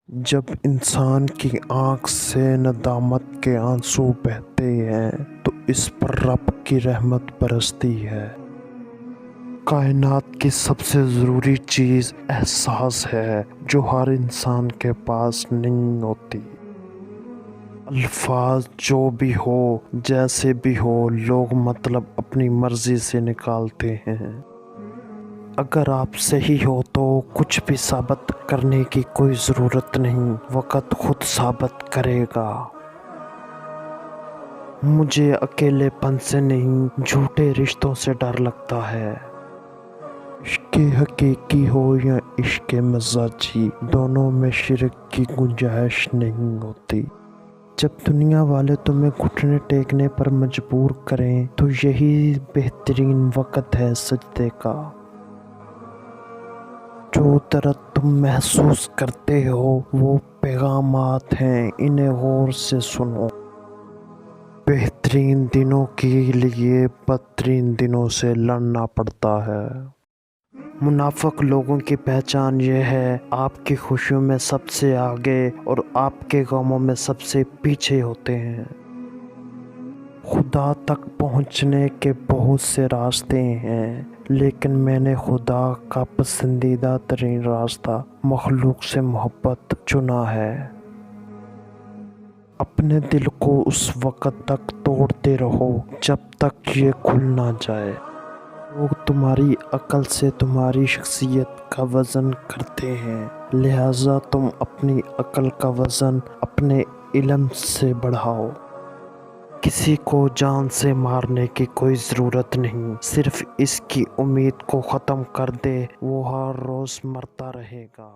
جب انسان کی آنکھ سے ندامت کے آنسو بہتے ہیں تو اس پر رب کی رحمت برستی ہے۔ کائنات کی سب سے ضروری چیز احساس ہے جو ہر انسان کے پاس نہیں ہوتی۔ الفاظ جو بھی ہو جیسے بھی ہو لوگ مطلب اپنی مرضی سے نکالتے ہیں۔ اگر آپ صحیح ہو تو کچھ بھی ثابت کرنے کی کوئی ضرورت نہیں، وقت خود ثابت کرے گا۔ مجھے اکیلے پن سے نہیں جھوٹے رشتوں سے ڈر لگتا ہے۔ عشق حقیقی ہو یا عشق مزاجی، دونوں میں شرک کی گنجائش نہیں ہوتی۔ جب دنیا والے تمہیں گھٹنے ٹیکنے پر مجبور کریں تو یہی بہترین وقت ہے سجدے کا۔ جو درد تم محسوس کرتے ہو وہ پیغامات ہیں، انہیں غور سے سنو۔ بہترین دنوں کے لیے بدترین دنوں سے لڑنا پڑتا ہے۔ منافق لوگوں کی پہچان یہ ہے، آپ کی خوشیوں میں سب سے آگے اور آپ کے غموں میں سب سے پیچھے ہوتے ہیں۔ خدا تک پہنچنے کے بہت سے راستے ہیں، لیکن میں نے خدا کا پسندیدہ ترین راستہ مخلوق سے محبت چنا ہے۔ اپنے دل کو اس وقت تک توڑتے رہو جب تک یہ کھل نہ جائے۔ لوگ تمہاری عقل سے تمہاری شخصیت کا وزن کرتے ہیں، لہٰذا تم اپنی عقل کا وزن اپنے علم سے بڑھاؤ۔ کسی کو جان سے مارنے کی کوئی ضرورت نہیں، صرف اس کی امید کو ختم کر دے وہ ہر روز مرتا رہے گا۔